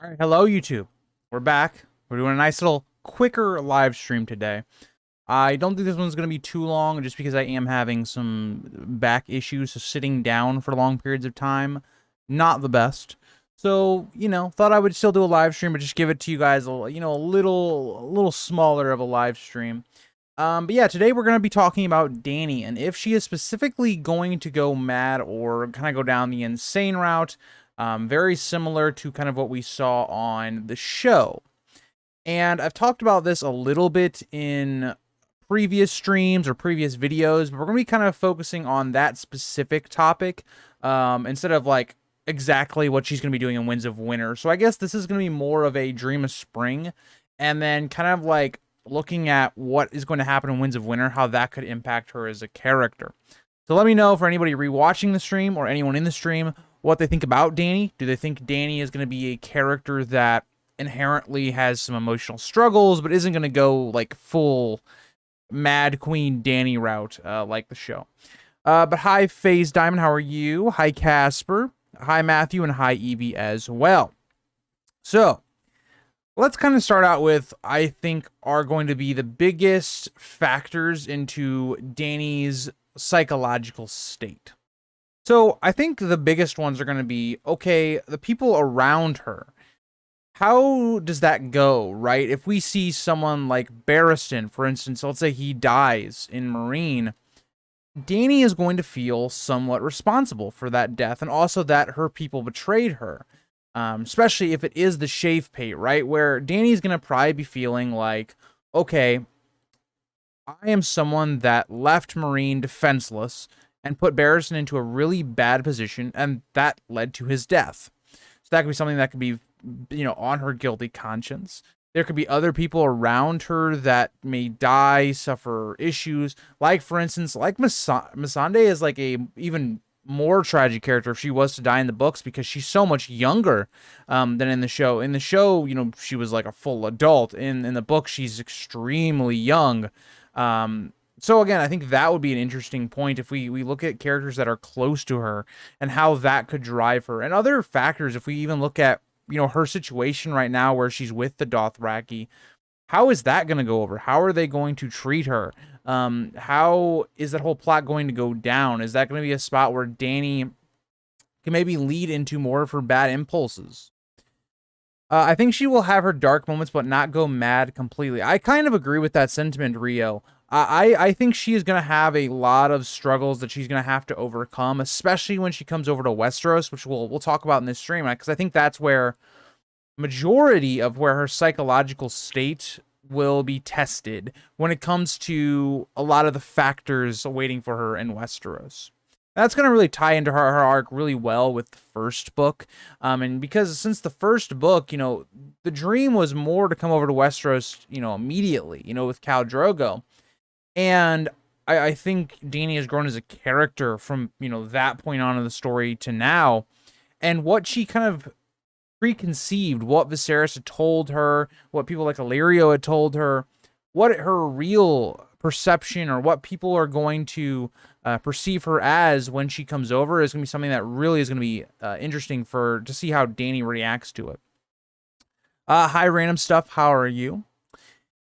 All right, hello YouTube. We're back. We're doing a nice little quicker live stream today. I don't think this one's going to be too long just because I am having some back issues, so sitting down for long periods of time, not the best. So, thought I would still do a live stream, but just give it to you guys, a little smaller of a live stream. But yeah, today we're going to be talking about Dany and if she is specifically going to go mad or kind of go down the insane route. Very similar to kind of what we saw on the show. And I've talked about this a little bit in previous streams or previous videos, but we're going to be kind of focusing on that specific topic instead of like exactly what she's going to be doing in Winds of Winter. So I guess this is going to be more of a Dream of Spring and then kind of like looking at what is going to happen in Winds of Winter, how that could impact her as a character. So let me know for anybody rewatching the stream or anyone in the stream what they think about Dany. Do they think Dany is going to be a character that inherently has some emotional struggles, but isn't going to go like full Mad Queen Dany route like the show? But hi, FaZe Diamond, how are you? Hi, Casper. Hi, Matthew, and hi, Evie as well. So let's kind of start out with, I think, are going to be the biggest factors into Dany's psychological state. So I think the biggest ones are going to be, okay, the people around her. How does that go, right? If we see someone like Barristan, for instance, let's say he dies in Meereen, Dany is going to feel somewhat responsible for that death and also that her people betrayed her. Especially if it is the shave pate, right? Where Dany's going to probably be feeling like, okay, I am someone that left Meereen defenseless and put Barristan into a really bad position, and that led to his death. So that could be something that could be, on her guilty conscience. There could be other people around her that may die, suffer issues. Like, for instance, like Missandei is like a even more tragic character if she was to die in the books because she's so much younger than in the show. In the show, she was like a full adult. In the book, she's extremely young. So again, I think that would be an interesting point if we look at characters that are close to her and how that could drive her. And other factors, if we even look at, her situation right now where she's with the Dothraki, how is that going to go over? How are they going to treat her? How is that whole plot going to go down? Is that going to be a spot where Dany can maybe lead into more of her bad impulses? I think she will have her dark moments, but not go mad completely. I kind of agree with that sentiment, Rio. I think she is going to have a lot of struggles that she's going to have to overcome, especially when she comes over to Westeros, which we'll talk about in this stream, because I think that's where majority of where her psychological state will be tested when it comes to a lot of the factors waiting for her in Westeros. That's going to really tie into her arc really well with the first book. And because since the first book, the dream was more to come over to Westeros, immediately, with Khal Drogo. And I think Dany has grown as a character from, that point on in the story to now. And what she kind of preconceived, what Viserys had told her, what people like Illyrio had told her, what her real perception or what people are going to perceive her as when she comes over is going to be something that really is going to be interesting to see how Dany reacts to it. Hi, random stuff. How are you?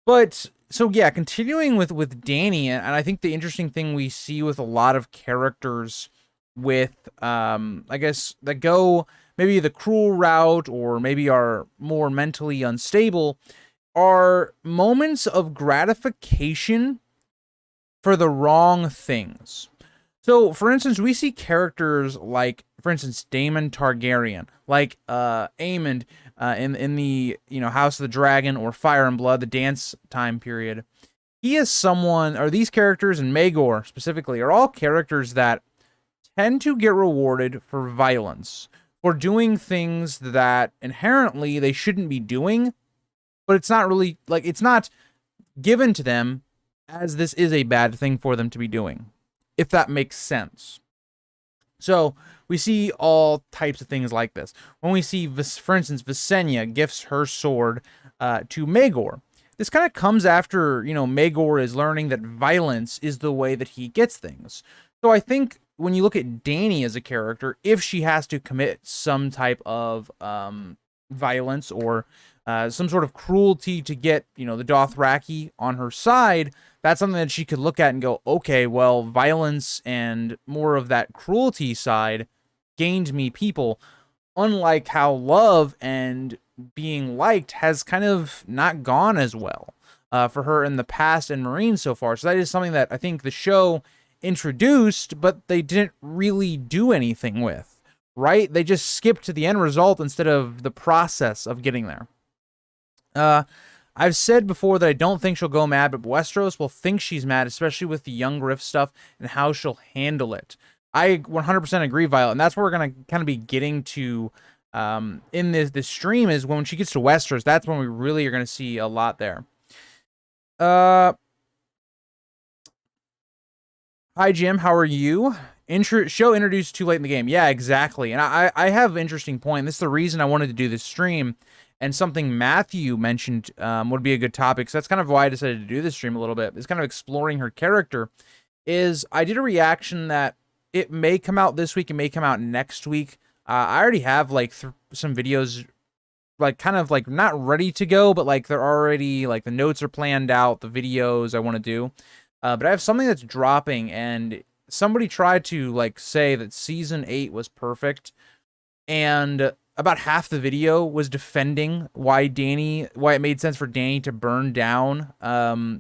But so yeah, continuing with Dany, and I think the interesting thing we see with a lot of characters with, I guess, that go maybe the cruel route or maybe are more mentally unstable, are moments of gratification for the wrong things. So, for instance, we see characters like, for instance, Daemon Targaryen, like Aemond in the House of the Dragon or Fire and Blood, the dance time period. He is someone, or these characters, and Maegor specifically, are all characters that tend to get rewarded for violence, for doing things that inherently they shouldn't be doing, but it's not really, like, it's not given to them as this is a bad thing for them to be doing, if that makes sense. So we see all types of things like this. When we see, for instance, Visenya gifts her sword to Maegor. This kind of comes after, Maegor is learning that violence is the way that he gets things. So I think when you look at Dany as a character, if she has to commit some type of violence or some sort of cruelty to get, you know, the Dothraki on her side, that's something that she could look at and go, okay, well, violence and more of that cruelty side gained me people, unlike how love and being liked has kind of not gone as well for her in the past and Marine so far. So that is something that I think the show introduced, but they didn't really do anything with, right? They just skipped to the end result instead of the process of getting there. I've said before that I don't think she'll go mad, but Westeros will think she's mad, especially with the young Griff stuff and how she'll handle it. I 100% agree, Violet, and that's what we're going to kind of be getting to in this stream, is when she gets to Westeros. That's when we really are going to see a lot there. Hi, Jim. How are you? Show introduced too late in the game. Yeah, exactly. And I have an interesting point. This is the reason I wanted to do this stream, and something Matthew mentioned would be a good topic. So that's kind of why I decided to do this stream a little bit. It's kind of exploring her character. Is I did a reaction that it may come out this week. It may come out next week. I already have like some videos, like kind of like not ready to go, but like they're already, like the notes are planned out, the videos I want to do. But I have something that's dropping, and somebody tried to like say that season 8 was perfect, and about half the video was defending why it made sense for Dany to burn down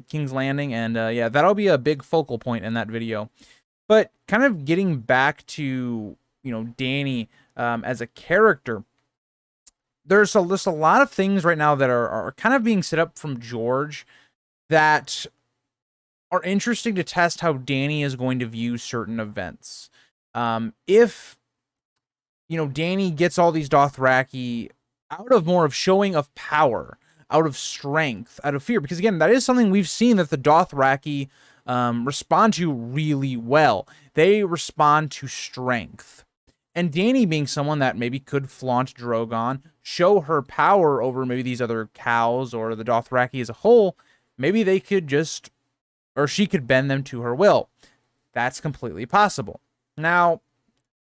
King's Landing, and yeah, that'll be a big focal point in that video. But kind of getting back to, you know, Dany as a character, there's just a lot of things right now that are kind of being set up from George that are interesting to test how Dany is going to view certain events. If, you know, Dany gets all these Dothraki out of more of showing of power, out of strength, out of fear, because again, that is something we've seen that the Dothraki respond to really well. They respond to strength. And Dany being someone that maybe could flaunt Drogon, show her power over maybe these other cows or the Dothraki as a whole, maybe they could just, or she could bend them to her will. That's completely possible. Now,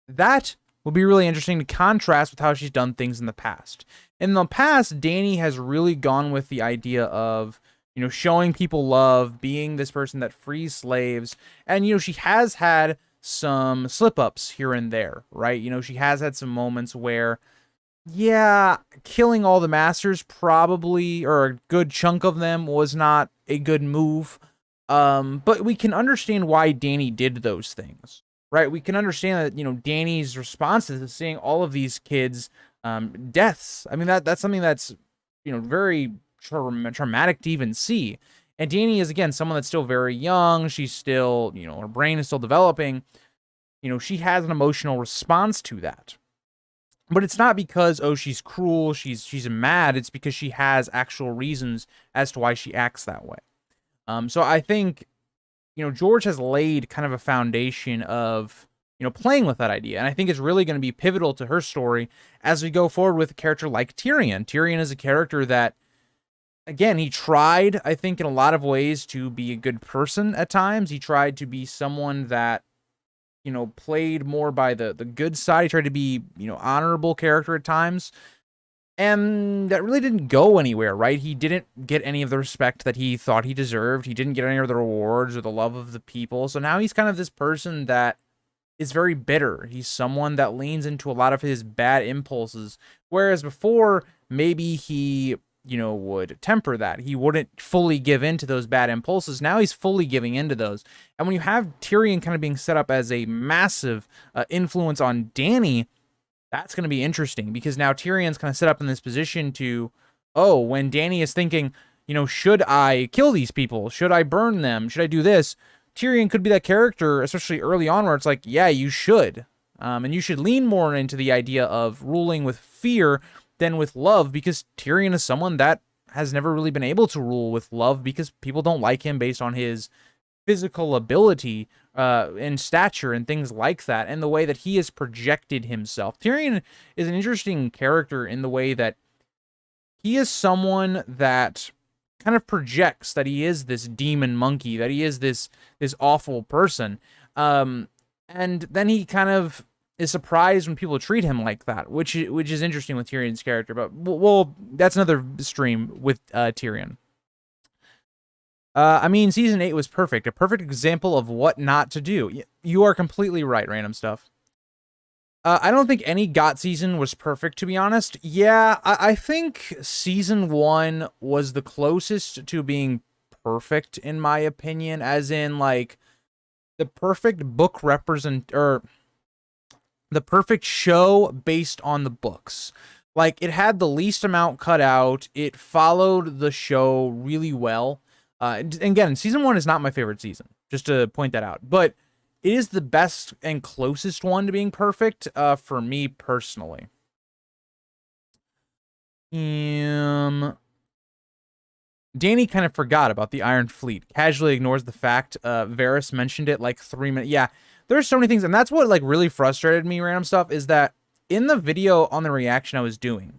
that will be really interesting to contrast with how she's done things in the past. In the past, Dany has really gone with the idea of, you know, showing people love, being this person that frees slaves, and, you know, she has had some slip-ups here and there, right? You know, she has had some moments where, yeah, killing all the masters probably, or a good chunk of them, was not a good move. But we can understand why Dany did those things, right? We can understand that, you know, Dany's responses to seeing all of these kids' deaths. I mean, that's something that's, you know, very traumatic to even see. And Dany is, again, someone that's still very young. She's still, you know, her brain is still developing. You know, she has an emotional response to that. But it's not because, oh, she's cruel, she's mad. It's because she has actual reasons as to why she acts that way. So I think, you know, George has laid kind of a foundation of, you know, playing with that idea. And I think it's really going to be pivotal to her story as we go forward with a character like Tyrion. Tyrion is a character that, again, he tried, I think, in a lot of ways to be a good person at times. He tried to be someone that, you know, played more by the good side. He tried to be, you know, honorable character at times. And that really didn't go anywhere, right? He didn't get any of the respect that he thought he deserved. He didn't get any of the rewards or the love of the people. So now he's kind of this person that is very bitter. He's someone that leans into a lot of his bad impulses. Whereas before, maybe he, you know, would temper that. He wouldn't fully give in to those bad impulses. Now he's fully giving into those. And when you have Tyrion kind of being set up as a massive influence on Dany, that's going to be interesting, because now Tyrion's kind of set up in this position to, oh, when Dany is thinking, you know, should I kill these people? Should I burn them? Should I do this? Tyrion could be that character, especially early on, where it's like, yeah, you should. And you should lean more into the idea of ruling with fear than with love, because Tyrion is someone that has never really been able to rule with love because people don't like him based on his physical ability and stature and things like that, and the way that he has projected himself. Tyrion is an interesting character in the way that he is someone that kind of projects that he is this demon monkey, that he is this awful person, and then he kind of is surprised when people treat him like that, which is interesting with Tyrion's character. But well, that's another stream with Tyrion. I mean, season 8 was perfect. A perfect example of what not to do. You are completely right, random stuff. I don't think any GOT season was perfect, to be honest. Yeah, I think season 1 was the closest to being perfect, in my opinion, as in, like, the perfect book or the perfect show based on the books. Like, it had the least amount cut out. It followed the show really well. Again, season 1 is not my favorite season, just to point that out. But it is the best and closest one to being perfect for me personally. Dany kind of forgot about the Iron Fleet. Casually ignores the fact Varys mentioned it like 3 minutes. Yeah, there's so many things, and that's what like really frustrated me, random stuff, is that in the video on the reaction I was doing,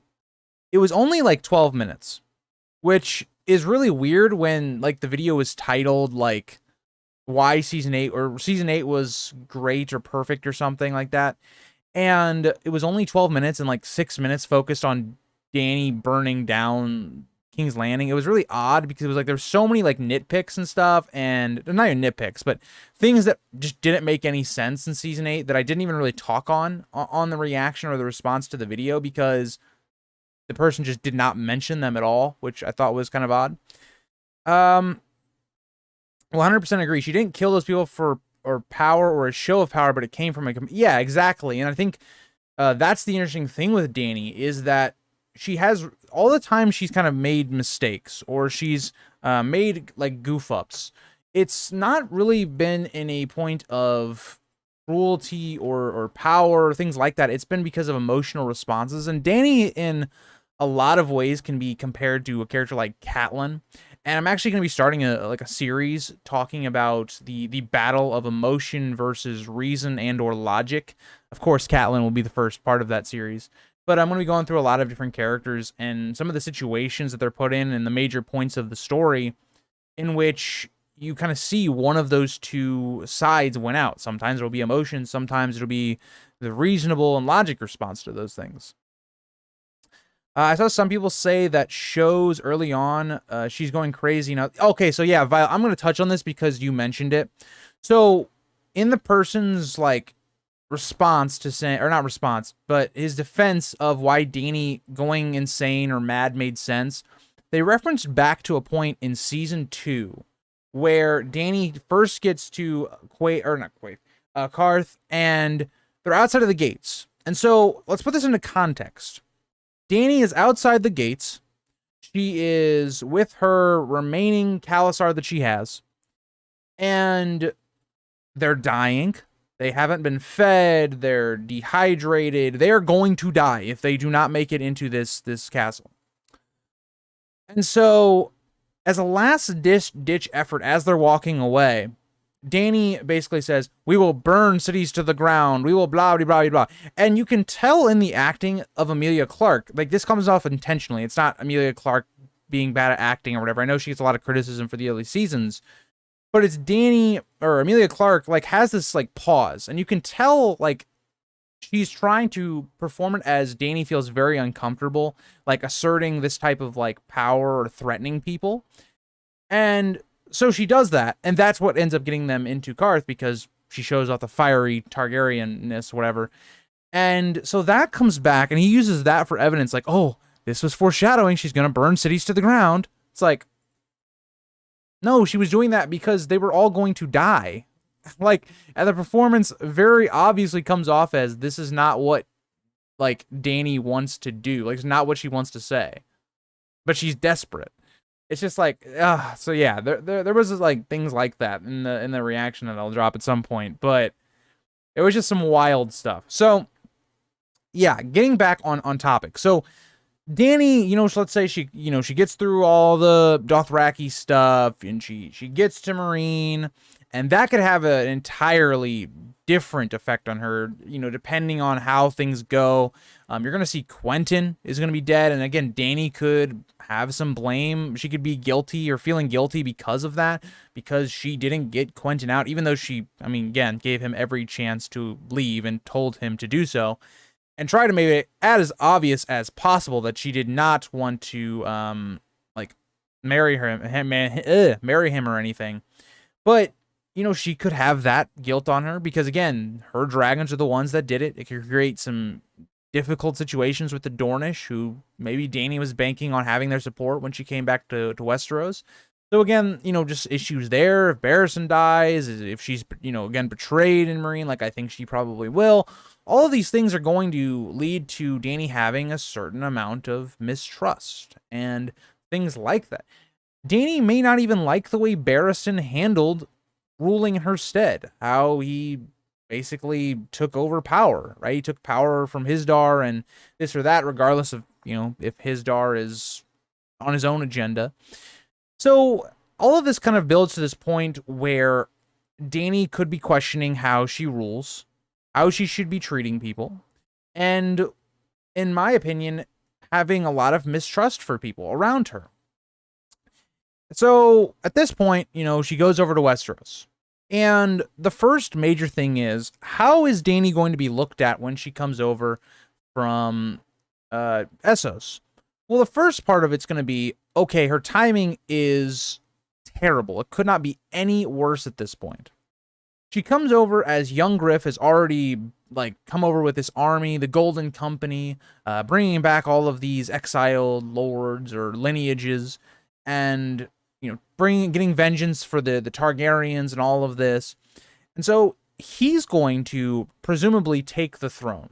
it was only like 12 minutes, which is really weird when like the video was titled like why season 8 or season 8 was great or perfect or something like that. And it was only 12 minutes and like 6 minutes focused on Dany burning down King's Landing. It was really odd because it was like there's so many like nitpicks and stuff, and not even nitpicks, but things that just didn't make any sense in season 8 that I didn't even really talk on the reaction or the response to the video because the person just did not mention them at all, which I thought was kind of odd. 100% agree. She didn't kill those people for power or a show of power, but it came from a... Yeah, exactly. And I think that's the interesting thing with Dany is that she has... All the time she's kind of made mistakes or she's made like goof ups. It's not really been in a point of cruelty or power or things like that. It's been because of emotional responses. And Dany, in a lot of ways, can be compared to a character like Catelyn. And I'm actually going to be starting a series talking about the battle of emotion versus reason and or logic. Of course, Catelyn will be the first part of that series. But I'm going to be going through a lot of different characters and some of the situations that they're put in and the major points of the story in which you kind of see one of those two sides win out. Sometimes it'll be emotion. Sometimes it'll be the reasonable and logic response to those things. I saw some people say that shows early on, she's going crazy now. Okay, so yeah, Violet, I'm going to touch on this because you mentioned it. So in the person's like response to saying, or not response, but his defense of why Dany going insane or mad made sense, they referenced back to a point in season 2 where Dany first gets to Karth, and they're outside of the gates. And so let's put this into context. Dany is outside the gates. She is with her remaining Khalasar that she has, and they're dying. They haven't been fed. They're dehydrated. They are going to die if they do not make it into this castle. And so, as a last ditch effort, as they're walking away, Dany basically says, "We will burn cities to the ground. We will blah, blah, blah, blah." And you can tell in the acting of Emilia Clarke, like this comes off intentionally. It's not Emilia Clarke being bad at acting or whatever. I know she gets a lot of criticism for the early seasons, but it's Dany or Emilia Clarke like has this like pause, and you can tell like she's trying to perform it as Dany feels very uncomfortable, like asserting this type of like power or threatening people. And so she does that, and that's what ends up getting them into Karth because she shows off the fiery Targaryen-ness, whatever. And so that comes back, and he uses that for evidence, like, oh, this was foreshadowing. She's going to burn cities to the ground. It's like, no, she was doing that because they were all going to die. Like, and the performance very obviously comes off as this is not what, like, Dany wants to do. Like, it's not what she wants to say. But she's desperate. It's just like, so yeah, there was like things like that in the reaction that I'll drop at some point, but it was just some wild stuff. So yeah, getting back on topic. So Dany, so let's say she gets through all the Dothraki stuff and she gets to Meereen, and that could have an entirely different effect on her, depending on how things go. You're going to see Quentyn is going to be dead, and again, Dany could have some blame. She could be guilty or feeling guilty because of that, because she didn't get Quentyn out, even though she, again, gave him every chance to leave and told him to do so, and try to make it as obvious as possible that she did not want to like marry him or anything. But she could have that guilt on her because again, her dragons are the ones that did it. It could create some difficult situations with the Dornish, who maybe Dany was banking on having their support when she came back to Westeros. So again, just issues there. If Barristan dies, if she's, again, betrayed in Meereen, like I think she probably will, all of these things are going to lead to Dany having a certain amount of mistrust and things like that. Dany may not even like the way Barristan handled ruling in her stead, how he basically took over power, right? He took power from Hizdar and this or that, regardless of, if Hizdar is on his own agenda. So all of this kind of builds to this point where Dany could be questioning how she rules, how she should be treating people, and in my opinion, having a lot of mistrust for people around her. So at this point, she goes over to Westeros. And the first major thing is, how is Dany going to be looked at when she comes over from Essos? Well, the first part of it's going to be, okay, her timing is terrible. It could not be any worse at this point. She comes over as young Griff has already come over with this army, the Golden Company, bringing back all of these exiled lords or lineages, and getting vengeance for the Targaryens and all of this. And so he's going to presumably take the throne.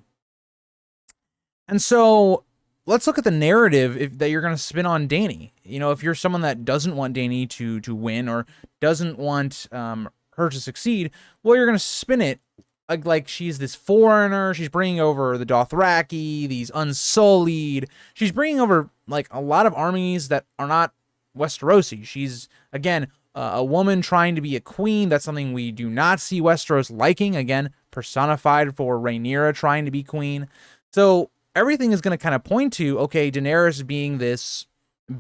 And so let's look at the narrative that you're going to spin on Dany. If you're someone that doesn't want Dany to win or doesn't want her to succeed, well, you're going to spin it like she's this foreigner. She's bringing over the Dothraki, these Unsullied. She's bringing over a lot of armies that are not Westerosi. She's, again, a woman trying to be a queen. That's something we do not see Westeros liking. Again, personified for Rhaenyra trying to be queen. So everything is going to kind of point to, okay, Daenerys being this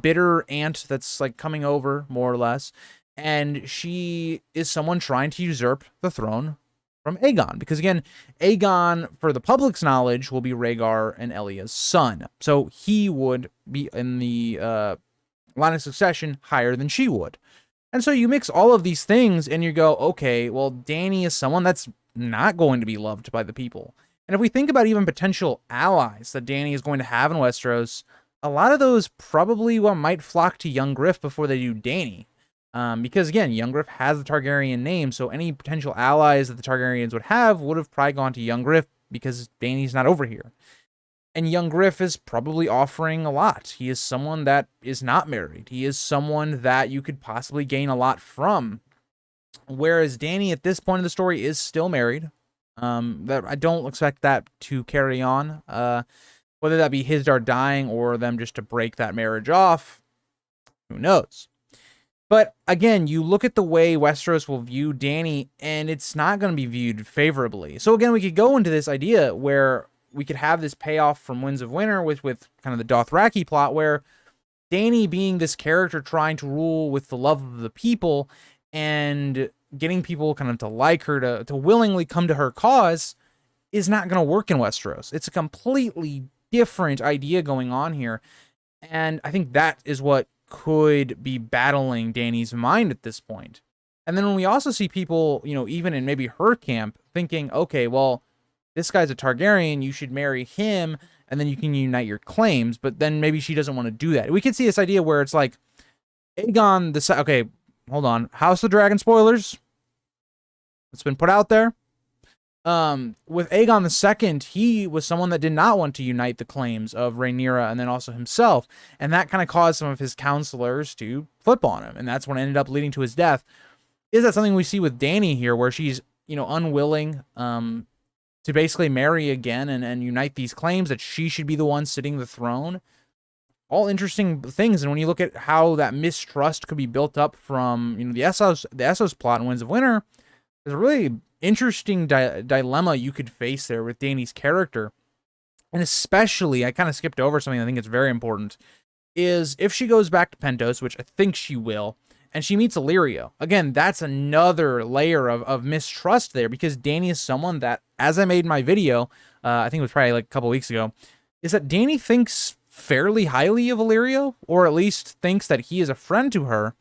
bitter aunt that's coming over, more or less, and she is someone trying to usurp the throne from Aegon. Because again, Aegon, for the public's knowledge, will be Rhaegar and Elya's son. So he would be in the line of succession higher than she would. And so you mix all of these things and you go, okay, well, Dany is someone that's not going to be loved by the people. And if we think about even potential allies that Dany is going to have in Westeros, a lot of those probably might flock to young Griff before they do Dany. Because again, young Griff has the Targaryen name, so any potential allies that the Targaryens would have probably gone to young Griff because Dany's not over here. And young Griff is probably offering a lot. He is someone that is not married. He is someone that you could possibly gain a lot from. Whereas Dany at this point in the story is still married. That I don't expect that to carry on. Whether that be Hizdar dying or them just to break that marriage off, who knows? But again, you look at the way Westeros will view Dany, and it's not going to be viewed favorably. So again, we could go into this idea where we could have this payoff from Winds of Winter with kind of the Dothraki plot, where Dany being this character trying to rule with the love of the people and getting people kind of to like her, to willingly come to her cause, is not going to work in Westeros. It's a completely different idea going on here. And I think that is what could be battling Dany's mind at this point. And then when we also see people, even in maybe her camp, thinking, okay, well, this guy's a Targaryen, you should marry him, and then you can unite your claims, but then maybe she doesn't want to do that. We could see this idea where it's like, Aegon okay, hold on, House of the Dragon spoilers, it's been put out there. With Aegon II, he was someone that did not want to unite the claims of Rhaenyra and then also himself, and that kind of caused some of his counselors to flip on him, and that's what ended up leading to his death. Is that something we see with Dany here, where she's, unwilling, to basically marry again and unite these claims that she should be the one sitting the throne? all interesting things. And when you look at how that mistrust could be built up from, you know, the Essos plot in Winds of Winter, there's a really interesting dilemma you could face there with Dany's character. And especially, I kind of skipped over something I think it's very important, is if she goes back to Pentos, which I think she will, and she meets Illyrio. Again, that's another layer of mistrust there, because Dany is someone that, as I made my video, I think it was probably like a couple weeks ago, is that Dany thinks fairly highly of Illyrio, or at least thinks that he is a friend to her.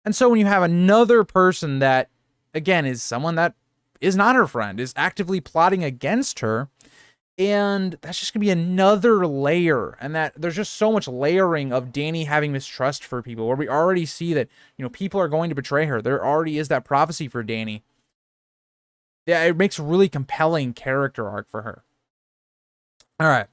And so when you have another person that, again, is someone that is not her friend, is actively plotting against her, and that's just going to be another layer. And that there's just so much layering of Dany having mistrust for people, where we already see that, you know, people are going to betray her. There already is that prophecy for Dany. Yeah, it makes a really compelling character arc for her. All right.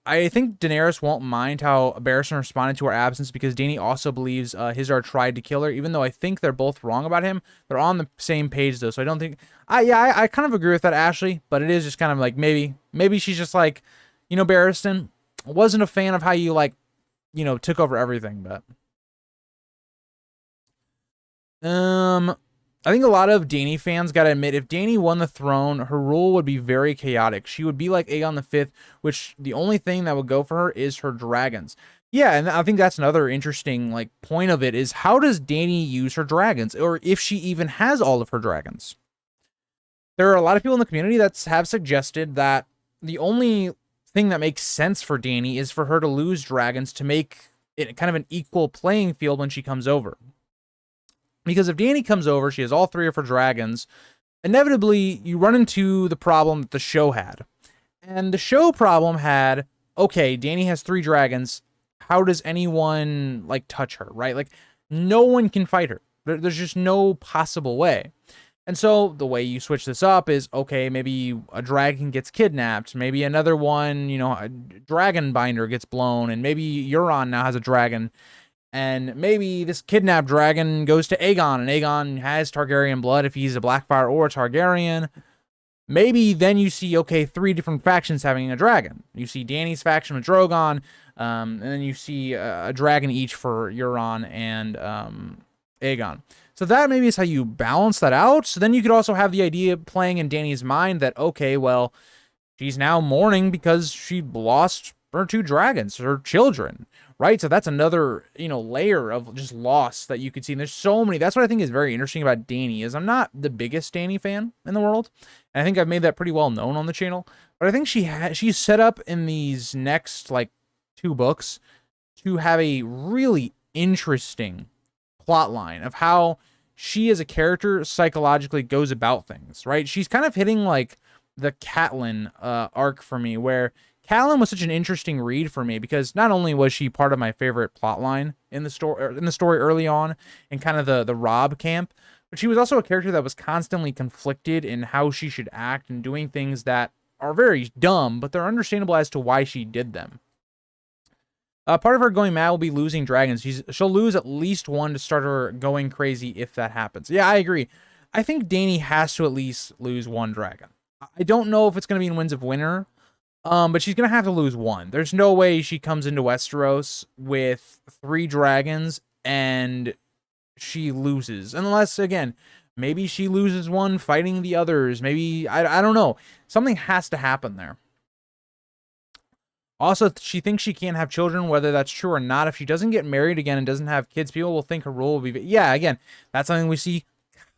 I think Daenerys won't mind how Barristan responded to her absence, because Dany also believes Hizdahr tried to kill her, even though I think they're both wrong about him. They're on the same page, though, so I don't think... I kind of agree with that, Ashley, but it is just kind of like, maybe she's just like, you know, Barristan, wasn't a fan of how you, like, you know, took over everything, but... I think a lot of Dany fans gotta admit, if Dany won the throne, her rule would be very chaotic. She would be like Aegon V, which the only thing that would go for her is her dragons. Yeah, and I think that's another interesting, like, point of it, is how does Dany use her dragons, or if she even has all of her dragons? There are a lot of people in the community that have suggested that the only thing that makes sense for Dany is for her to lose dragons to make it kind of an equal playing field when she comes over. Because if Dany comes over, she has all 3 of her dragons, inevitably you run into the problem that the show had. And the show problem had, okay, Dany has 3 dragons, how does anyone, like, touch her, right? Like, no one can fight her. There's just no possible way. And so the way you switch this up is, okay, maybe a dragon gets kidnapped, maybe another one, you know, a dragon binder gets blown, and maybe Euron now has a dragon. And maybe this kidnapped dragon goes to Aegon, and Aegon has Targaryen blood if he's a Blackfyre or a Targaryen. Maybe then you see, okay, 3 different factions having a dragon. You see Dany's faction with Drogon, and then you see a dragon each for Euron and Aegon. So that maybe is how you balance that out. So then you could also have the idea playing in Dany's mind that, okay, well, she's now mourning because she lost her 2 dragons, her children. Right, so that's another, you know, layer of just loss that you could see. And there's so many. That's what I think is very interesting about Dany, is I'm not the biggest Dany fan in the world, and I think I've made that pretty well known on the channel. But I think she's set up in these next, like, 2 books to have a really interesting plot line of how she as a character psychologically goes about things. Right, she's kind of hitting like the Catelyn arc for me, where Catelyn was such an interesting read for me, because not only was she part of my favorite plotline in the story early on, in kind of the Robb camp, but she was also a character that was constantly conflicted in how she should act and doing things that are very dumb, but they're understandable as to why she did them. Part of her going mad will be losing dragons. She'll lose at least 1 to start her going crazy if that happens. Yeah, I agree. I think Dany has to at least lose 1 dragon. I don't know if it's going to be in Winds of Winter, but she's going to have to lose 1. There's no way she comes into Westeros with 3 dragons and she loses. Unless, again, maybe she loses 1 fighting the others. Maybe, I don't know. Something has to happen there. Also, she thinks she can't have children, whether that's true or not. If she doesn't get married again and doesn't have kids, people will think her rule will be... Yeah, again, that's something we see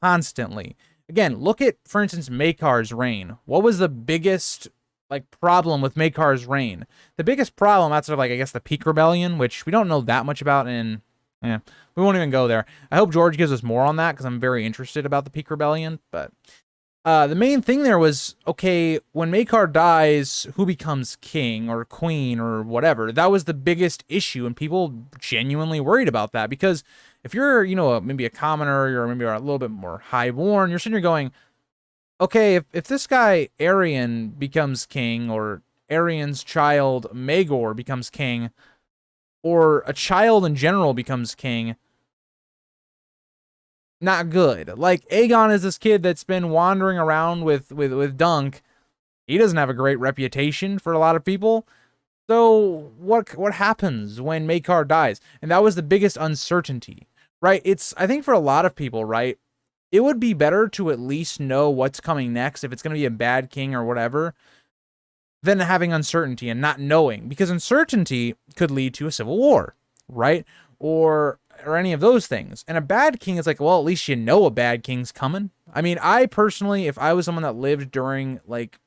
constantly. Again, look at, for instance, Maekar's reign. What was the biggest... like problem with Maekar's reign? The biggest problem outside of, like, I guess the Peak Rebellion, which we don't know that much about, and yeah, we won't even go there. I hope George gives us more on that, because I'm very interested about the Peak Rebellion. But the main thing there was, okay, when Maekar dies, who becomes king or queen or whatever? That was the biggest issue, and people genuinely worried about that, because if you're, you know, maybe a commoner, or maybe a little bit more highborn, you're sitting here going, okay, if this guy Aerion becomes king, or Aerion's child Maegor becomes king, or a child in general becomes king, not good. Like, Aegon is this kid that's been wandering around with Dunk. He doesn't have a great reputation for a lot of people. So what happens when Maekar dies? And that was the biggest uncertainty, right? I think for a lot of people, right, it would be better to at least know what's coming next if it's going to be a bad king or whatever than having uncertainty and not knowing, because uncertainty could lead to a civil war, right? Or any of those things. And a bad king is like, well, at least you know a bad king's coming. I mean, I personally, if I was someone that lived during, like,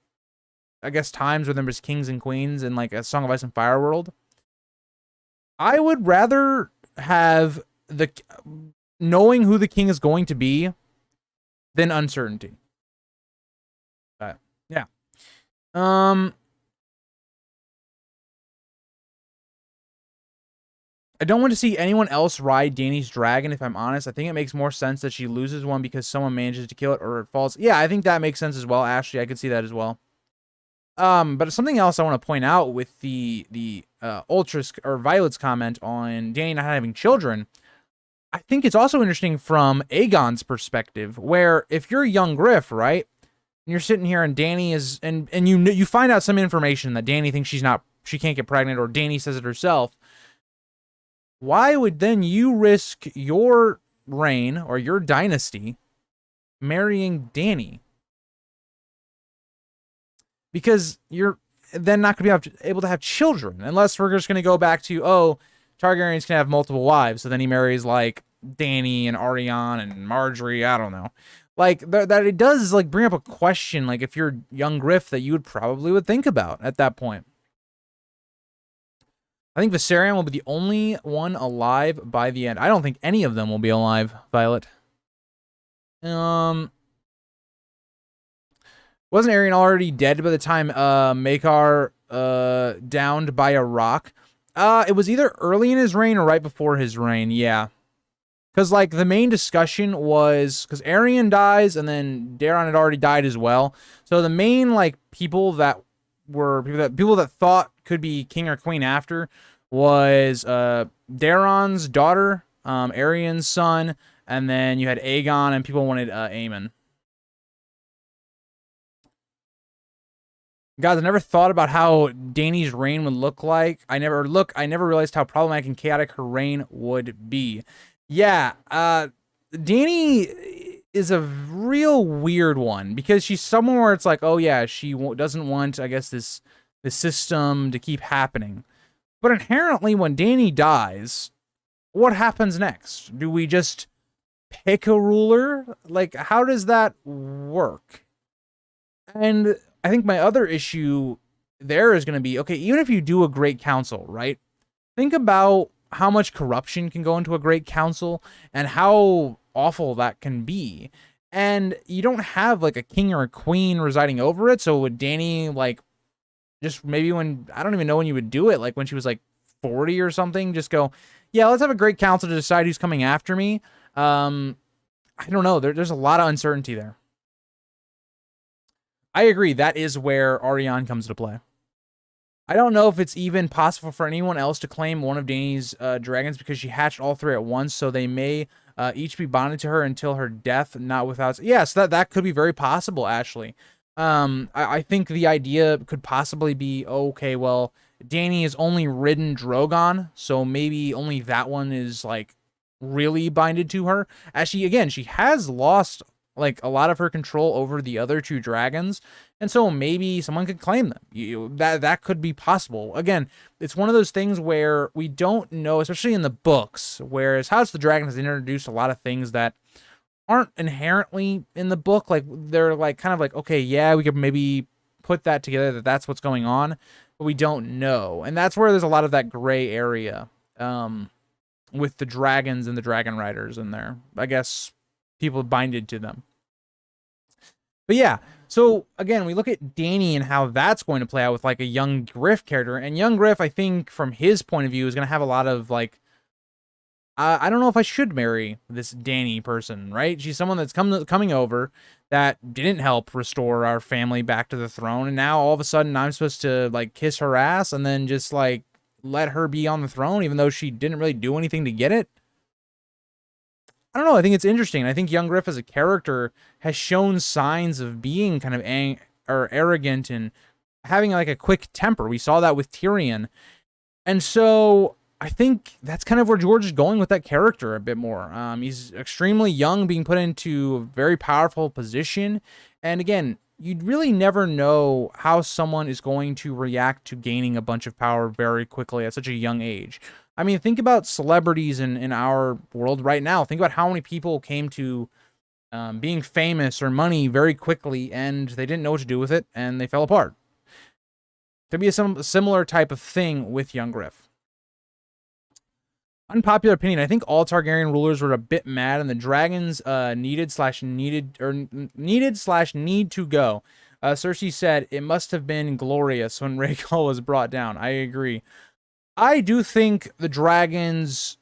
I guess times where there was kings and queens in like a Song of Ice and Fire world, I would rather have the knowing who the king is going to be than uncertainty. But yeah. I don't want to see anyone else ride Dany's dragon, if I'm honest. I think it makes more sense that she loses one because someone manages to kill it or it falls. Yeah, I think that makes sense as well, Ashley. I could see that as well. But something else I want to point out with the Ultras or Violet's comment on Dany not having children, I think it's also interesting from Aegon's perspective, where if you're a young Griff, right, and you're sitting here and Dany is, and you find out some information that Dany thinks she can't get pregnant, or Dany says it herself. Why would then you risk your reign or your dynasty marrying Dany? Because you're then not going to be able to have children, unless we're just going to go back to, oh, Targaryens can have multiple wives, so then he marries, like, Dany and Arianne and Marjorie, I don't know. Like, that it does, like, bring up a question, like, if you're young Griff, that you would think about at that point. I think Viserion will be the only one alive by the end. I don't think any of them will be alive, Violet. Wasn't Aerion already dead by the time Maekar downed by a rock? It was either early in his reign or right before his reign, yeah. Because, like, the main discussion was, because Aerion dies, and then Daeron had already died as well. So the main, like, people that thought could be king or queen after was Daeron's daughter, Aerion's son, and then you had Aegon, and people wanted Aemon. Guys, I never thought about how Dany's reign would look like. I never realized how problematic and chaotic her reign would be. Yeah, Dany is a real weird one, because she's someone where it's like, oh yeah, she doesn't want, I guess, this system to keep happening. But inherently, when Dany dies, what happens next? Do we just pick a ruler? Like, how does that work? And I think my other issue there is going to be, okay, even if you do a great council, right? Think about how much corruption can go into a great council and how awful that can be. And you don't have, like, a king or a queen residing over it. So would Dany, like, just maybe when, I don't even know when you would do it, like when she was like 40 or something, just go, yeah, let's have a great council to decide who's coming after me. I don't know. There's a lot of uncertainty there. I agree. That is where Arianne comes to play. I don't know if it's even possible for anyone else to claim one of Dany's dragons, because she hatched all three at once, so they may each be bonded to her until her death, not without... Yes, that could be very possible, Ashley. I think the idea could possibly be, okay, well, Dany has only ridden Drogon, so maybe only that one is, like, really binded to her. As she has lost, like, a lot of her control over the other two dragons, and so maybe someone could claim them. That could be possible. Again, it's one of those things where we don't know, especially in the books, whereas House of the Dragon has introduced a lot of things that aren't inherently in the book. Like, they're like kind of like, okay, yeah, we could maybe put that together, that's what's going on, but we don't know. And that's where there's a lot of that gray area with the dragons and the dragon riders in there. I guess people binded to them. But yeah, so again, we look at Dany and how that's going to play out with, like, a young Griff character. And young Griff, I think, from his point of view, is going to have a lot of, like, I don't know if I should marry this Dany person, right? She's someone that's coming over that didn't help restore our family back to the throne, and now all of a sudden I'm supposed to, like, kiss her ass and then just, like, let her be on the throne, even though she didn't really do anything to get it? I don't know. I think it's interesting. I think young Griff as a character has shown signs of being kind of arrogant and having like a quick temper. We saw that with Tyrion. And so I think that's kind of where George is going with that character a bit more. He's extremely young, being put into a very powerful position. And again, you'd really never know how someone is going to react to gaining a bunch of power very quickly at such a young age. I mean, think about celebrities in our world right now. Think about how many people came to being famous or money very quickly, and they didn't know what to do with it, and they fell apart. Could be a similar type of thing with young Griff. Unpopular opinion. I think all Targaryen rulers were a bit mad, and the dragons needed to go. Cersei said it must have been glorious when Rhaegal was brought down. I agree. I do think the dragons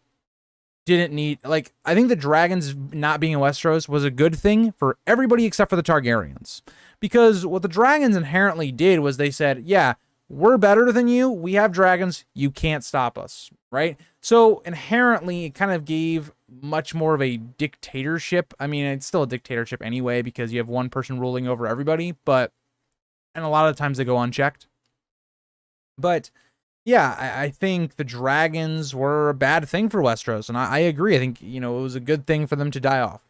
didn't need, like, I think the dragons not being in Westeros was a good thing for everybody except for the Targaryens. Because what the dragons inherently did was they said, yeah, we're better than you. We have dragons. You can't stop us, right? So inherently, it kind of gave much more of a dictatorship. I mean, it's still a dictatorship anyway because you have one person ruling over everybody, and a lot of times they go unchecked. But yeah, I think the dragons were a bad thing for Westeros, and I agree. I think, it was a good thing for them to die off.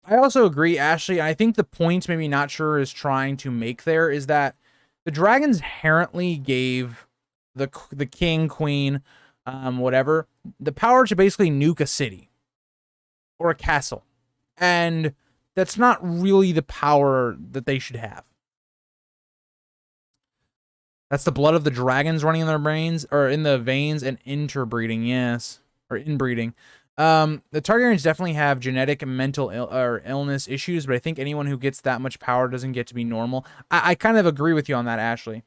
I also agree, Ashley. I think the point maybe Not Sure is trying to make there is that the dragons inherently gave the king, queen, whatever, the power to basically nuke a city or a castle. And that's not really the power that they should have. That's the blood of the dragons running in their brains, or in the veins, and interbreeding, yes. Or inbreeding. The Targaryens definitely have genetic and mental illness issues, but I think anyone who gets that much power doesn't get to be normal. I kind of agree with you on that, Ashley.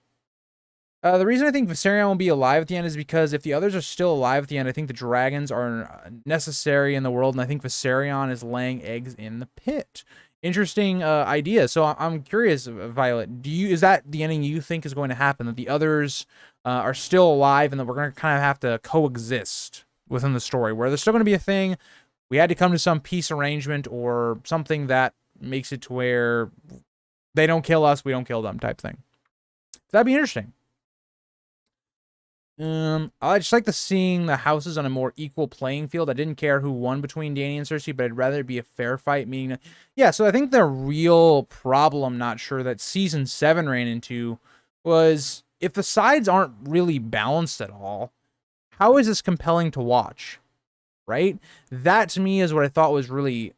The reason I think Viserion will be alive at the end is because if the others are still alive at the end, I think the dragons are necessary in the world, and I think Viserion is laying eggs in the pit. Interesting idea. So I'm curious, Violet, is that the ending you think is going to happen, that the others are still alive and that we're going to kind of have to coexist within the story, where there's still going to be a thing, we had to come to some peace arrangement or something that makes it to where they don't kill us, we don't kill them type thing? That'd be interesting. I just like seeing the houses on a more equal playing field. I didn't care who won between Dany and Cersei, but I'd rather it be a fair fight. Meaning, yeah. So I think the real problem, Not Sure, that season 7 ran into was if the sides aren't really balanced at all, how is this compelling to watch? Right? That to me is what I thought was really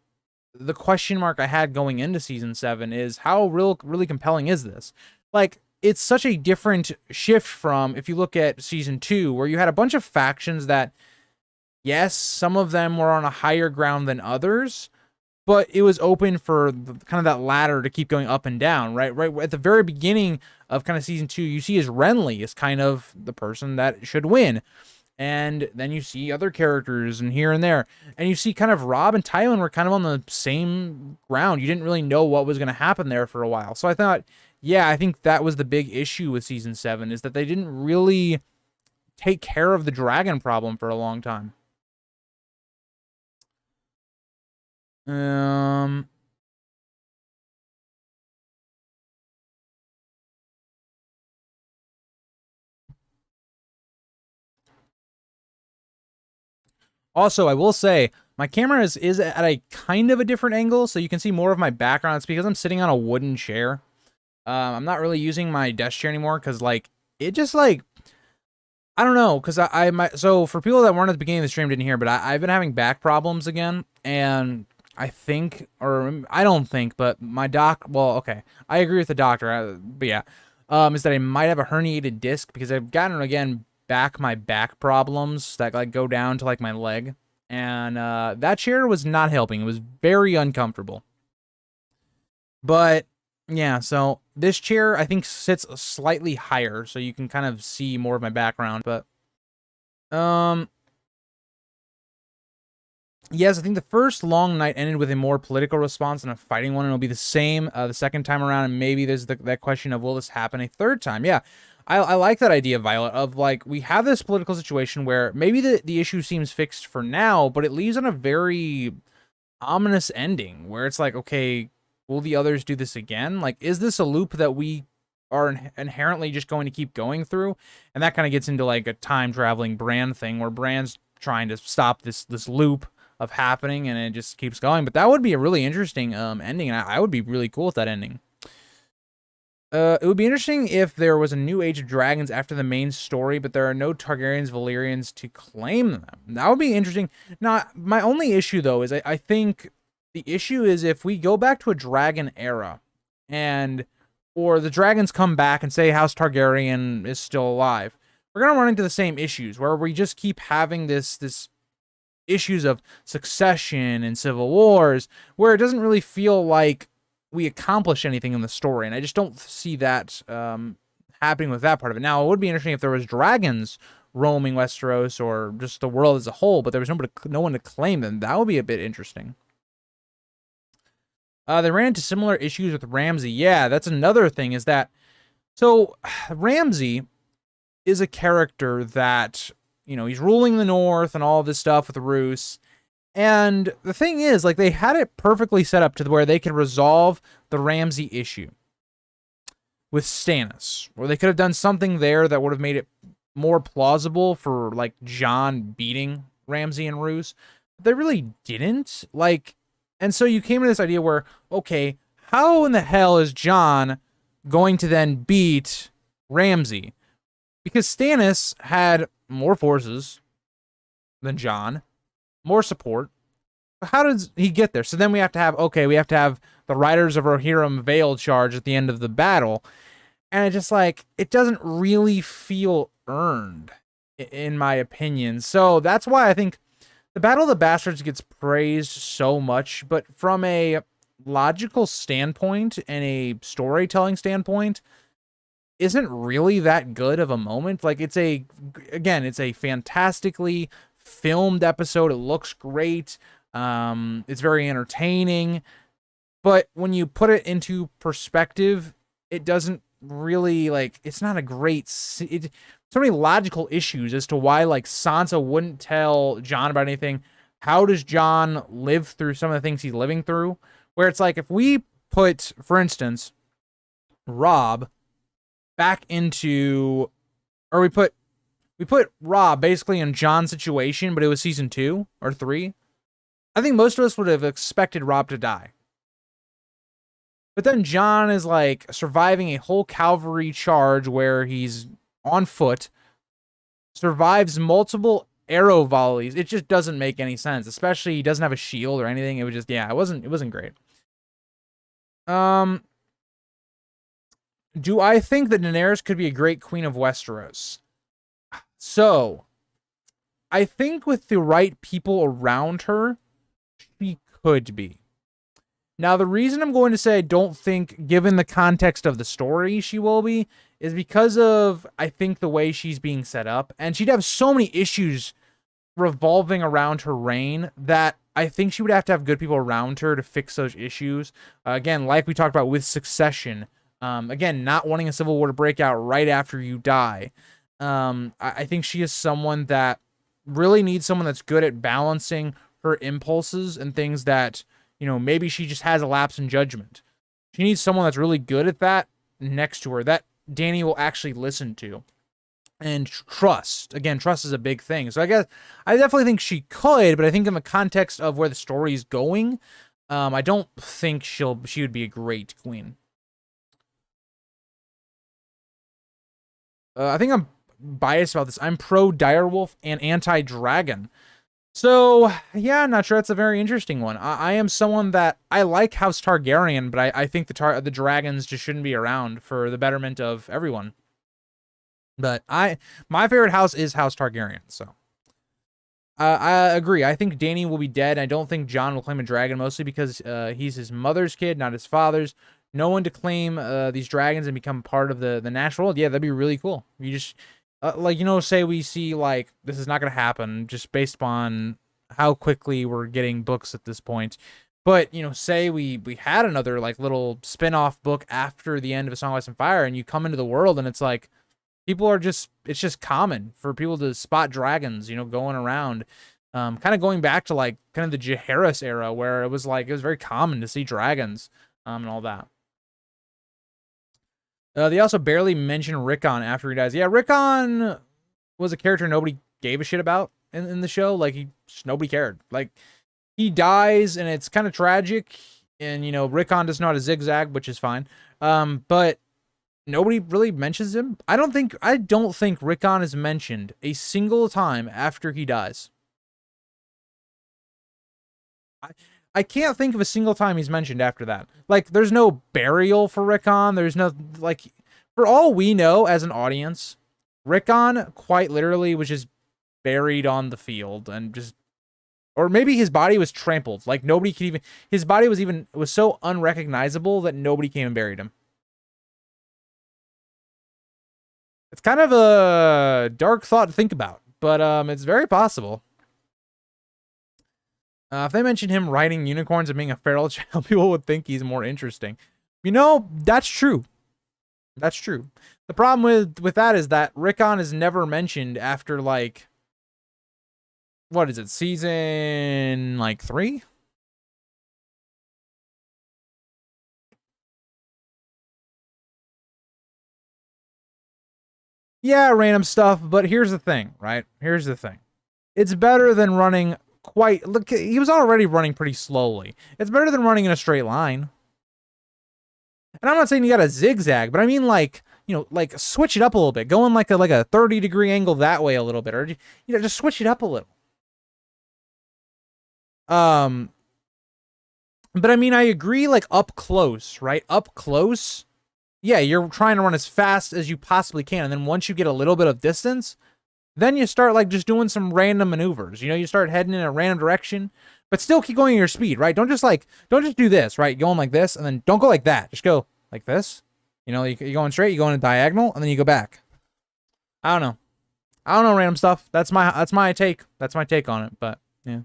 the question mark I had going into season 7 is how really compelling is this? Like, it's such a different shift from if you look at season 2, where you had a bunch of factions that, yes, some of them were on a higher ground than others, but it was open for kind of that ladder to keep going up and down, right? Right at the very beginning of kind of season 2, you see as Renly is kind of the person that should win. And then you see other characters and here and there. And you see kind of Robb and Tywin were kind of on the same ground. You didn't really know what was going to happen there for a while. So I thought, yeah, I think that was the big issue with season 7, is that they didn't really take care of the dragon problem for a long time. Also, I will say, my camera is at a kind of a different angle, so you can see more of my background. It's because I'm sitting on a wooden chair. I'm not really using my desk chair anymore, because, like, it just, like, I don't know, because so for people that weren't at the beginning of the stream, didn't hear, but I've been having back problems again, and I think, or I don't think, but my well, okay, I agree with the doctor, but yeah, is that I might have a herniated disc, because I've gotten, again, my back problems that, like, go down to, like, my leg, and that chair was not helping. It was very uncomfortable. But yeah, so this chair I think sits slightly higher, so you can kind of see more of my background. But yes, I think the first long night ended with a more political response than a fighting one, and it'll be the same the second time around. And maybe there's that question of, will this happen a third time? Yeah, I like that idea, Violet, of, like, we have this political situation where maybe the issue seems fixed for now, but it leaves on a very ominous ending where it's like, okay, will the others do this again? Like, is this a loop that we are inherently just going to keep going through? And that kind of gets into like a time traveling Bran thing where Bran's trying to stop this loop of happening, and it just keeps going. But that would be a really interesting ending, and I would be really cool with that ending. It would be interesting if there was a new Age of Dragons after the main story, but there are no Targaryens, Valyrians to claim them. That would be interesting. Now, my only issue, though, is I think the issue is if we go back to a dragon era, or the dragons come back and say House Targaryen is still alive, we're going to run into the same issues, where we just keep having this issues of succession and civil wars, where it doesn't really feel like we accomplish anything in the story, and I just don't see that happening with that part of it. Now, it would be interesting if there was dragons roaming Westeros or just the world as a whole, but there was no one to claim them. That would be a bit interesting. They ran into similar issues with Ramsay. Yeah, that's another thing, is that... So, Ramsay is a character that, you know, he's ruling the North and all this stuff with the Roose. And the thing is, like, they had it perfectly set up to where they could resolve the Ramsay issue with Stannis, or they could have done something there that would have made it more plausible for, like, Jon beating Ramsay and Roose. But they really didn't. Like, and so you came to this idea where, okay, how in the hell is Jon going to then beat Ramsay? Because Stannis had more forces than Jon, more support. How does he get there? So then we have to have the Riders of Rohirrim Vale charge at the end of the battle. And it's just like, it doesn't really feel earned, in my opinion. So that's why I think the Battle of the Bastards gets praised so much. But from a logical standpoint and a storytelling standpoint, isn't really that good of a moment. Like, it's a fantastically filmed episode. It looks great. It's very entertaining, but when you put it into perspective, it doesn't really, like, it's not a great, so many logical issues as to why, like, Sansa wouldn't tell Jon about anything. How does Jon live through some of the things he's living through? Where it's like, if we put, for instance, Robb back into, or we put Robb basically in Jon's situation, but it was season 2 or 3. I think most of us would have expected Robb to die. But then Jon is like surviving a whole cavalry charge where he's on foot, survives multiple arrow volleys. It just doesn't make any sense, especially he doesn't have a shield or anything. It was just, yeah, it wasn't great. Do I think that Daenerys could be a great queen of Westeros? So, I think with the right people around her, she could be. Now, the reason I'm going to say I don't think, given the context of the story, she will be, is because of, I think, the way she's being set up. And she'd have so many issues revolving around her reign that I think she would have to have good people around her to fix those issues. Again, like we talked about with succession. Again, not wanting a civil war to break out right after you die. I think she is someone that really needs someone that's good at balancing her impulses and things that, you know, maybe she just has a lapse in judgment. She needs someone that's really good at that next to her, that Dany will actually listen to. And trust. Again, trust is a big thing. So I definitely think she could, but I think in the context of where the story is going, I don't think she would be a great queen. I think I'm biased about this. I'm pro Direwolf and anti-dragon. So, yeah, I'm not sure. That's a very interesting one. I am someone that I like House Targaryen, but I think the dragons just shouldn't be around for the betterment of everyone. But my favorite house is House Targaryen, so. I agree. I think Dany will be dead. I don't think Jon will claim a dragon, mostly because he's his mother's kid, not his father's. No one to claim these dragons and become part of the natural world. Yeah, that'd be really cool. You just, like, you know, say we see, like, this is not going to happen just based upon how quickly we're getting books at this point. But, you know, say we had another, like, little spin-off book after the end of A Song of Ice and Fire, and you come into the world, and it's like, people are just, it's just common for people to spot dragons, you know, going around. Kind of going back to like kind of the Jaehaerys era where it was very common to see dragons and all that. They also barely mention Rickon after he dies. Yeah, Rickon was a character nobody gave a shit about in the show. Like, nobody cared. Like, he dies, and it's kind of tragic. And, you know, Rickon does know how to zigzag, which is fine. But nobody really mentions him. I don't think Rickon is mentioned a single time after he dies. I can't think of a single time he's mentioned after that. Like, there's no burial for Rickon. There's no, like, for all we know as an audience, Rickon quite literally was just buried on the field and just, or maybe his body was trampled. Like, nobody could even, his body was so unrecognizable that nobody came and buried him. It's kind of a dark thought to think about, but it's very possible. If they mentioned him riding unicorns and being a feral child, people would think he's more interesting. You know, that's true. That's true. The problem with that is that Rickon is never mentioned after, like, what is it, season, like, 3? Yeah, random stuff, but here's the thing, right? Here's the thing. It's better than running look, he was already running pretty slowly. It's better than running in a straight line. And I'm not saying you gotta zigzag, but I mean, like, you know, like, switch it up a little bit. Go in like a 30-degree angle that way a little bit, or, you know, just switch it up a little. But I mean, I agree, like, up close, right? Up close, yeah, you're trying to run as fast as you possibly can, and then once you get a little bit of distance, then you start, like, just doing some random maneuvers. You know, you start heading in a random direction, but still keep going at your speed, right? Don't just do this, right? Going like this, and then don't go like that. Just go like this. You know, you're going straight, you go in a diagonal, and then you go back. I don't know random stuff. That's my take. That's my take on it, but yeah.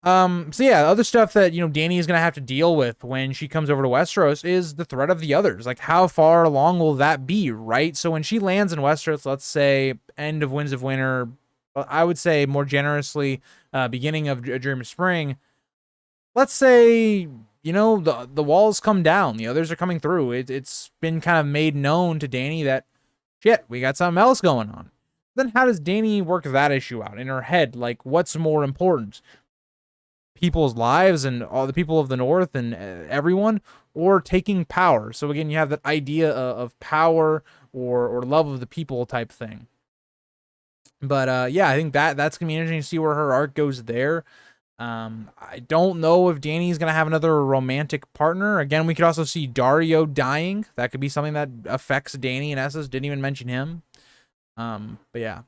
So yeah, other stuff that, you know, Dany is gonna have to deal with when she comes over to Westeros is the threat of the others. Like, how far along will that be, right? So when she lands in Westeros, let's say end of Winds of Winter, I would say more generously, beginning of A Dream of Spring. Let's say, you know, the walls come down, the others are coming through. It's been kind of made known to Dany that, shit, we got something else going on. Then how does Dany work that issue out in her head? Like, what's more important? People's lives and all the people of the North and everyone, or taking power? So again, you have that idea of power or love of the people type thing. But yeah, I think that's gonna be interesting to see where her arc goes there. I don't know if Dany's gonna have another romantic partner. Again, we could also see Dario dying. That could be something that affects Dany and Essos. Didn't even mention him. But yeah,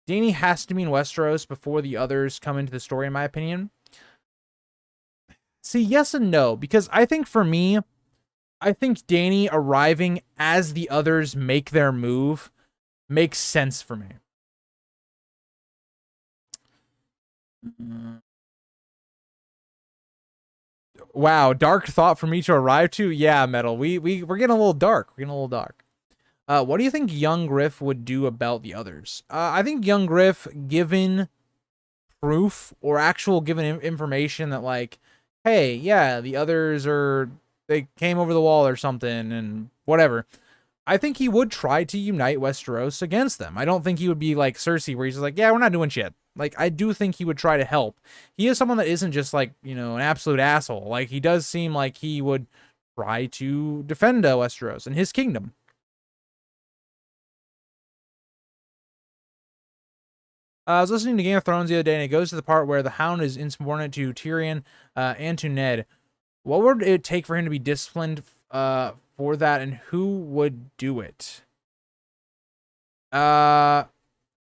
Dany has to be in Westeros before the others come into the story, in my opinion. See, yes and no, because I think for me, I think Dany arriving as the others make their move makes sense for me. Wow, dark thought for me to arrive to? Yeah, Metal. We're getting a little dark. We're getting a little dark. What do you think young Griff would do about the others? I think young Griff, given proof or actual given information that, like, hey, yeah, the others they came over the wall or something and whatever, I think he would try to unite Westeros against them. I don't think he would be like Cersei, where he's just like, yeah, we're not doing shit. Like, I do think he would try to help. He is someone that isn't just, like, you know, an absolute asshole. Like, he does seem like he would try to defend Westeros and his kingdom. I was listening to Game of Thrones the other day, and it goes to the part where the Hound is insubordinate to Tyrion and to Ned. What would it take for him to be disciplined for that, and who would do it?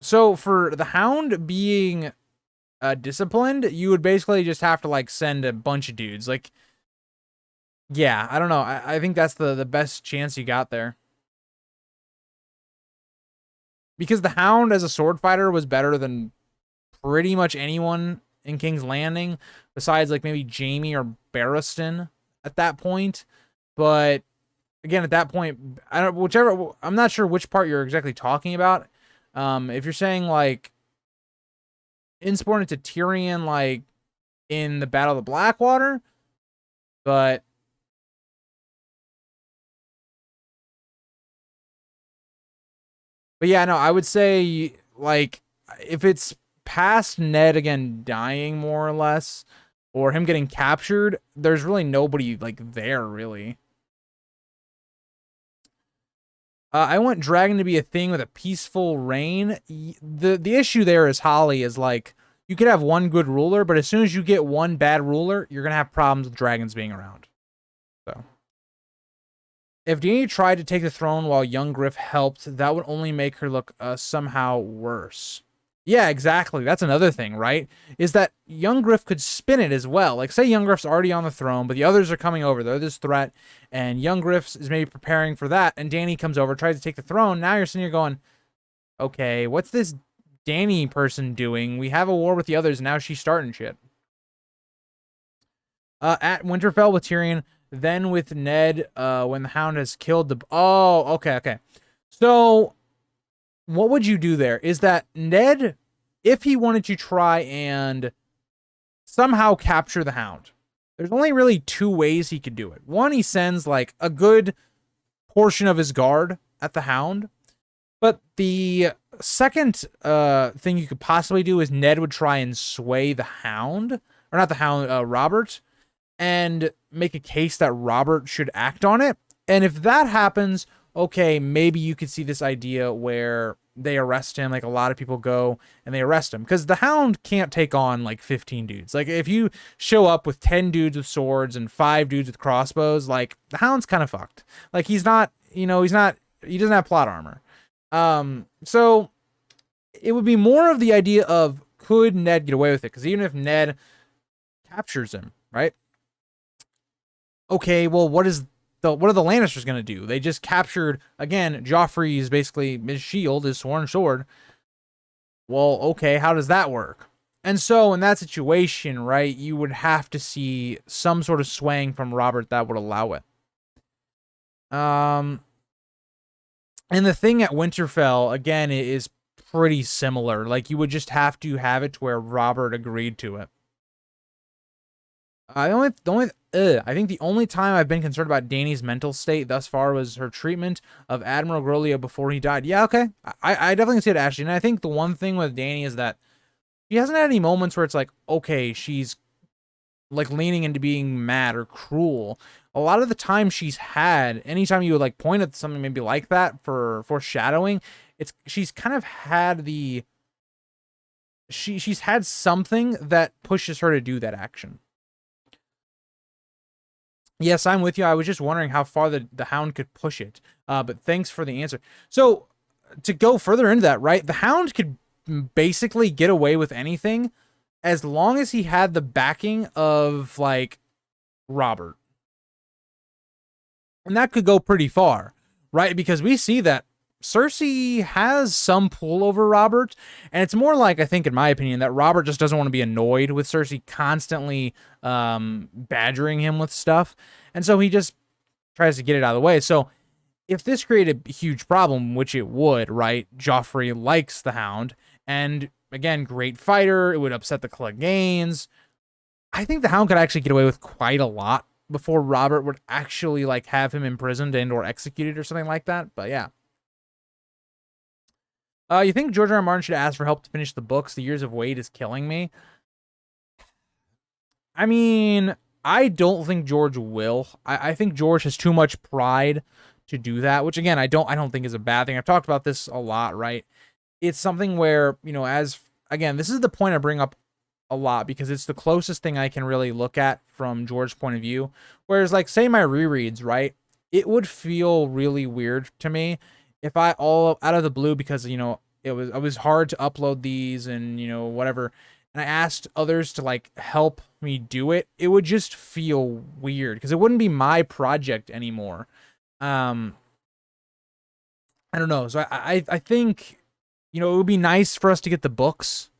So for the Hound being disciplined, you would basically just have to, like, send a bunch of dudes. Like, yeah, I don't know. I think that's the best chance you got there. Because the Hound as a sword fighter was better than pretty much anyone in King's Landing, besides, like, maybe Jaime or Barristan at that point. But again, at that point, I'm not sure which part you're exactly talking about. If you're saying, like, insborn into Tyrion, like, in the Battle of the Blackwater, but yeah, no, I would say, like, if it's past Ned again dying more or less, or him getting captured, there's really nobody, like, there, really. I want dragon to be a thing with a peaceful reign. The issue there is Holly is, like, you could have one good ruler, but as soon as you get one bad ruler, you're going to have problems with dragons being around. So, if Dany tried to take the throne while young Griff helped, that would only make her look somehow worse. Yeah, exactly. That's another thing, right? Is that young Griff could spin it as well. Like, say young Griff's already on the throne, but the others are coming over. They're this threat, and young Griff is maybe preparing for that, and Dany comes over, tries to take the throne. Now you're sitting here going, okay, what's this Dany person doing? We have a war with the others, and now she's starting shit. At Winterfell with Tyrion, then with Ned, when the Hound has killed the... Oh, okay. So, what would you do there? Is that Ned, if he wanted to try and somehow capture the Hound, there's only really two ways he could do it. One, he sends, like, a good portion of his guard at the Hound. But the second thing you could possibly do is Ned would try and sway the Hound, or not the Hound, Robert, and make a case that Robert should act on it. And if that happens, okay, maybe you could see this idea where they arrest him. Like, a lot of people go and they arrest him, because the Hound can't take on, like, 15 dudes. Like, if you show up with 10 dudes with swords and 5 dudes with crossbows, like, the Hound's kind of fucked. Like, he doesn't have plot armor. So it would be more of the idea of, could Ned get away with it? Because even if Ned captures him, right? Okay, well, what are the Lannisters going to do? They just captured, again, Joffrey's, basically, his shield, his sworn sword. Well, okay, how does that work? And so, in that situation, right, you would have to see some sort of swaying from Robert that would allow it. And the thing at Winterfell, again, is pretty similar. Like, you would just have to have it to where Robert agreed to it. I think the only time I've been concerned about Dany's mental state thus far was her treatment of Admiral Grolio before he died. Yeah, okay. I definitely see it, Ashley. And I think the one thing with Dany is that she hasn't had any moments where it's like, okay, she's, like, leaning into being mad or cruel. A lot of the time she's had, anytime you would, like, point at something maybe like that for foreshadowing, she's kind of had she's had something that pushes her to do that action. Yes, I'm with you. I was just wondering how far the Hound could push it. But thanks for the answer. So, to go further into that, right? The Hound could basically get away with anything as long as he had the backing of, like, Robert. And that could go pretty far, right? Because we see that Cersei has some pull over Robert, and it's more like, I think, in my opinion, that Robert just doesn't want to be annoyed with Cersei constantly badgering him with stuff, and so he just tries to get it out of the way. So if this created a huge problem, which it would, right? Joffrey likes the Hound, and again, great fighter, it would upset the Cleganes. I think the Hound could actually get away with quite a lot before Robert would actually, like, have him imprisoned and or executed or something like that. But yeah. You think George R. R. Martin should ask for help to finish the books? The Years of Wait is killing me. I mean, I don't think George will. I think George has too much pride to do that, which, again, I don't think is a bad thing. I've talked about this a lot, right? It's something where, again, this is the point I bring up a lot because it's the closest thing I can really look at from George's point of view. Whereas, like, say my rereads, right? It would feel really weird to me if I, all out of the blue, because, it was hard to upload these and, whatever, and I asked others to, like, help me do it, it would just feel weird because it wouldn't be my project anymore. I don't know. So I think, it would be nice for us to get the books,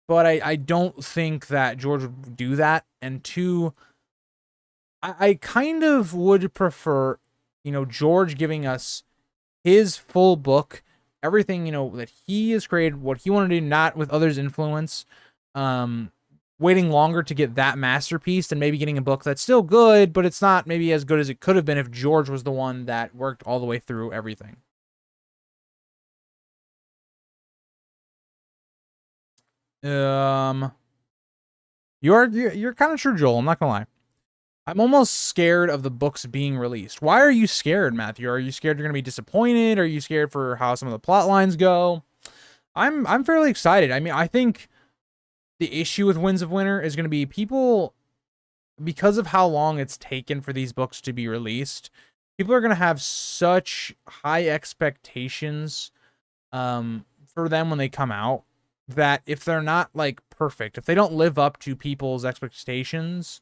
but I don't think that George would do that. And two, I kind of would prefer, George giving us his full book everything, you know, that he has created, what he wanted to do, not with others' influence. Waiting longer to get that masterpiece than maybe getting a book that's still good, but it's not maybe as good as it could have been if George was the one that worked all the way through everything. You're kind of true, Joel. I'm not gonna lie. I'm almost scared of the books being released. Why are you scared, Matthew? Are you scared you're gonna be disappointed? Are you scared for how some of the plot lines go? I'm fairly excited. I mean, I think the issue with Winds of Winter is gonna be people, because of how long it's taken for these books to be released. People are gonna have such high expectations for them when they come out, that if they're not like perfect, if they don't live up to people's expectations,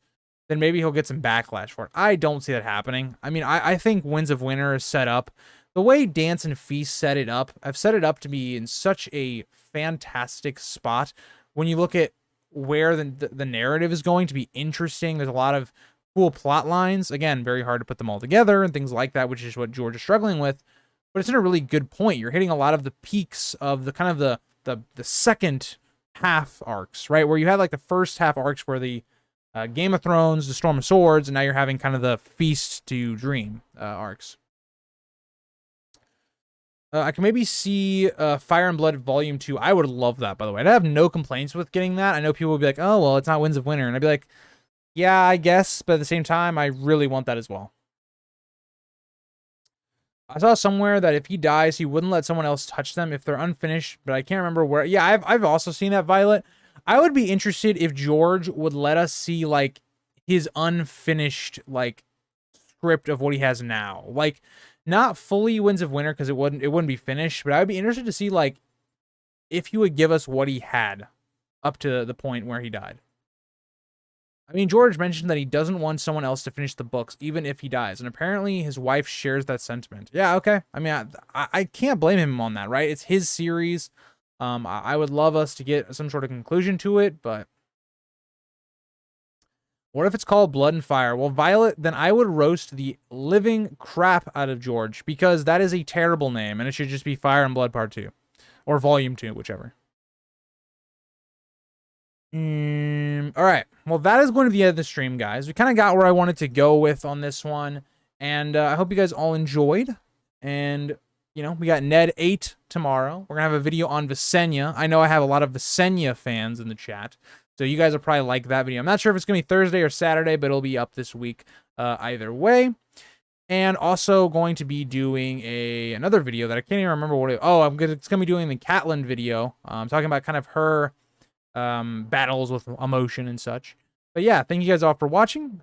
then maybe he'll get some backlash for it. I don't see that happening. I mean, I think Winds of Winter is set up the way Dance and Feast set it up. I've set it up to be in such a fantastic spot. When you look at where the narrative is going to be interesting, there's a lot of cool plot lines. Again, very hard to put them all together and things like that, which is what George is struggling with. But it's in a really good point. You're hitting a lot of the peaks of the kind of the second half arcs, right? Where you had like the first half arcs where the Game of Thrones, the Storm of Swords, and now you're having kind of the Feast to Dream arcs. I can maybe see Fire and Blood Volume 2. I would love that, by the way. I'd have no complaints with getting that. I know people would be like, oh, well, it's not Winds of Winter. And I'd be like, yeah, I guess. But at the same time, I really want that as well. I saw somewhere that if he dies, he wouldn't let someone else touch them if they're unfinished, but I can't remember where. Yeah, I've also seen that, Violet. I would be interested if George would let us see, like, his unfinished, like, script of what he has now. Like, not fully Winds of Winter, because it wouldn't be finished, but I would be interested to see, like, if he would give us what he had up to the point where he died. I mean, George mentioned that he doesn't want someone else to finish the books, even if he dies. And apparently his wife shares that sentiment. Yeah, okay. I mean, I can't blame him on that, right? It's his series. I would love us to get some sort of conclusion to it, but what if it's called Blood and Fire? Well, Violet, then I would roast the living crap out of George, because that is a terrible name, and it should just be Fire and Blood Part 2. Or Volume 2, whichever. All right. Well, that is going to be the end of the stream, guys. We kind of got where I wanted to go with on this one. And I hope you guys all enjoyed. And, you know, we got Ned 8 tomorrow. We're going to have a video on Visenya. I know I have a lot of Visenya fans in the chat, so you guys will probably like that video. I'm not sure if it's going to be Thursday or Saturday, but it'll be up this week either way. And also going to be doing another video that I can't even remember what it... Oh, it's going to be doing the Catelyn video. Talking about kind of her... battles with emotion and such. But yeah, thank you guys all for watching. And